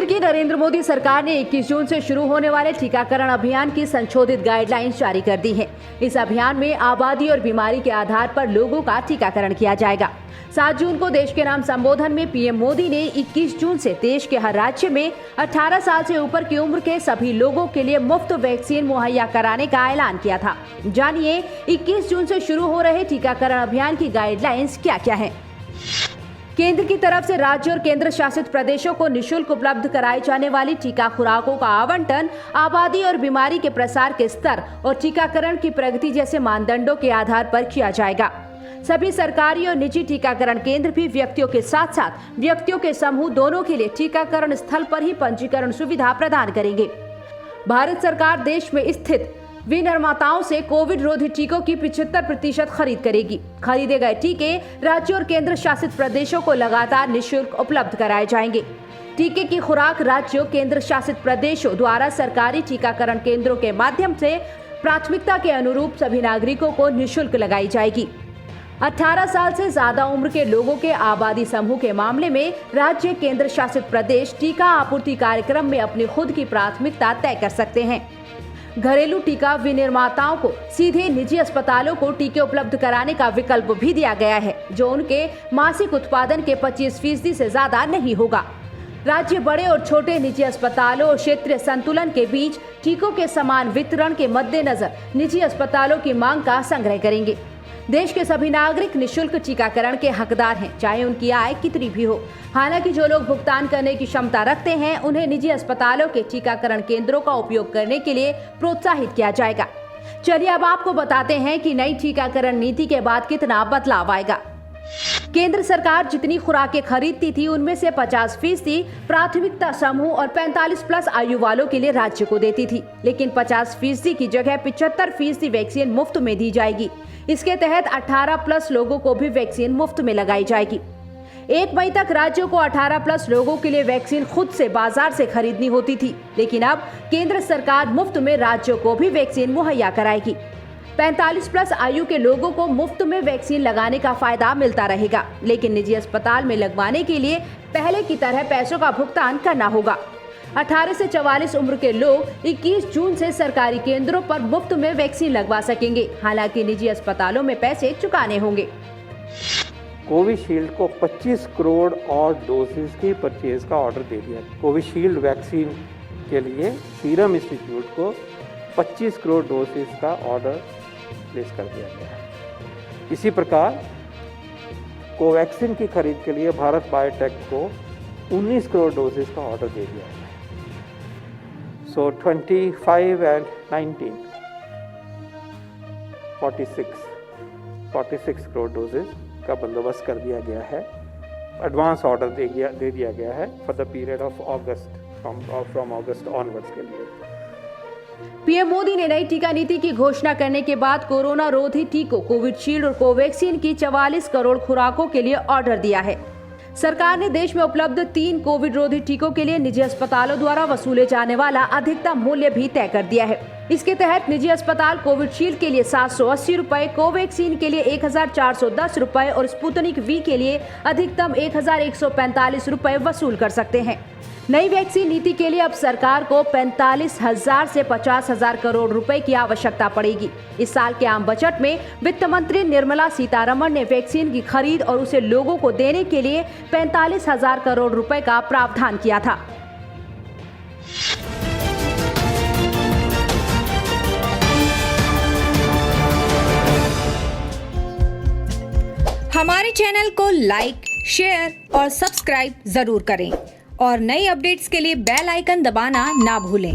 की नरेंद्र मोदी सरकार ने 21 जून से शुरू होने वाले टीकाकरण अभियान की संशोधित गाइडलाइंस जारी कर दी है। इस अभियान में आबादी और बीमारी के आधार पर लोगों का टीकाकरण किया जाएगा। 7 जून को देश के नाम संबोधन में पीएम मोदी ने 21 जून से देश के हर राज्य में 18 साल से ऊपर की उम्र के सभी लोगों के लिए मुफ्त वैक्सीन मुहैया कराने का ऐलान किया था। जानिए 21 जून से शुरू हो रहे टीकाकरण अभियान की गाइडलाइंस क्या-क्या है। केंद्र की तरफ से राज्य और केंद्र शासित प्रदेशों को निःशुल्क उपलब्ध कराई जाने वाली टीका खुराकों का आवंटन आबादी और बीमारी के प्रसार के स्तर और टीकाकरण की प्रगति जैसे मानदंडों के आधार पर किया जाएगा। सभी सरकारी और निजी टीकाकरण केंद्र भी व्यक्तियों के साथ साथ व्यक्तियों के समूह दोनों के लिए टीकाकरण स्थल पर ही पंजीकरण सुविधा प्रदान करेंगे। भारत सरकार देश में स्थित विनिर्माताओं से कोविड रोधी टीकों की 75% खरीद करेगी। खरीदे गए टीके राज्यों और केंद्र शासित प्रदेशों को लगातार निःशुल्क उपलब्ध कराए जाएंगे। टीके की खुराक राज्यों केंद्र शासित प्रदेशों द्वारा सरकारी टीकाकरण केंद्रों के माध्यम से प्राथमिकता के अनुरूप सभी नागरिकों को निःशुल्क लगाई जाएगी। 18 साल से ज्यादा उम्र के लोगों के आबादी समूह के मामले में राज्य केंद्र शासित प्रदेश टीका आपूर्ति कार्यक्रम में अपनी खुद की प्राथमिकता तय कर सकते हैं। घरेलू टीका विनिर्माताओं को सीधे निजी अस्पतालों को टीके उपलब्ध कराने का विकल्प भी दिया गया है, जो उनके मासिक उत्पादन के 25% से ज्यादा नहीं होगा। राज्य बड़े और छोटे निजी अस्पतालों और क्षेत्रीय संतुलन के बीच टीकों के समान वितरण के मद्देनजर निजी अस्पतालों की मांग का संग्रह करेंगे। देश के सभी नागरिक निःशुल्क टीकाकरण के हकदार हैं, चाहे उनकी आय कितनी भी हो। हालांकि जो लोग भुगतान करने की क्षमता रखते हैं, उन्हें निजी अस्पतालों के टीकाकरण केंद्रों का उपयोग करने के लिए प्रोत्साहित किया जाएगा। चलिए अब आपको बताते हैं कि नई टीकाकरण नीति के बाद कितना बदलाव आएगा। केंद्र सरकार जितनी खुराकें खरीदती थी, उनमें से 50% प्राथमिकता समूह और 45+ आयु वालों के लिए राज्य को देती थी, लेकिन 50% की जगह 75% वैक्सीन मुफ्त में दी जाएगी। इसके तहत 18+ लोगों को भी वैक्सीन मुफ्त में लगाई जाएगी। 1 मई तक राज्यों को 18+ लोगों के लिए वैक्सीन खुद से बाजार से खरीदनी होती थी, लेकिन अब केंद्र सरकार मुफ्त में राज्यों को भी वैक्सीन मुहैया कराएगी। 45+ आयु के लोगों को मुफ्त में वैक्सीन लगाने का फायदा मिलता रहेगा, लेकिन निजी अस्पताल में लगवाने के लिए पहले की तरह पैसों का भुगतान करना होगा। 18 से 44 उम्र के लोग 21 जून से सरकारी केंद्रों पर मुफ्त में वैक्सीन लगवा सकेंगे, हालांकि निजी अस्पतालों में पैसे चुकाने होंगे। कोविशील्ड को 25 करोड़ और डोजेस की परचेज का ऑर्डर दे दिया। कोविशील्ड वैक्सीन के लिए सीरम इंस्टीट्यूट को 25 करोड़ डोजेस का ऑर्डर प्लेस कर दिया गया है। इसी प्रकार कोवैक्सीन की खरीद के लिए भारत बायोटेक को 19 करोड़ डोजेस का ऑर्डर दे दिया गया है। So 25 and 19, 46 करोड़ डोजेस का बंदोबस्त कर दिया गया है। एडवांस ऑर्डर दे दिया गया है for the period of August, from August onwards के लिए। पीएम मोदी ने नई टीका नीति की घोषणा करने के बाद कोरोना रोधी टीकों कोविशील्ड और कोवैक्सीन की 44 करोड़ खुराकों के लिए ऑर्डर दिया है। सरकार ने देश में उपलब्ध 3 कोविड रोधी टीकों के लिए निजी अस्पतालों द्वारा वसूले जाने वाला अधिकतम मूल्य भी तय कर दिया है। इसके तहत निजी अस्पताल कोविशील्ड के लिए 780 रुपए, कोवैक्सीन के लिए 1410 रुपए और स्पुतनिक वी के लिए अधिकतम 1145 रुपए वसूल कर सकते हैं। नई वैक्सीन नीति के लिए अब सरकार को 45,000 से 50,000 करोड़ रुपए की आवश्यकता पड़ेगी। इस साल के आम बजट में वित्त मंत्री निर्मला सीतारमण ने वैक्सीन की खरीद और उसे लोगों को देने के लिए 45,000 करोड़ रुपए का प्रावधान किया था। हमारे चैनल को लाइक, शेयर और सब्सक्राइब जरूर करें और नई अपडेट्स के लिए बेल आइकन दबाना ना भूलें।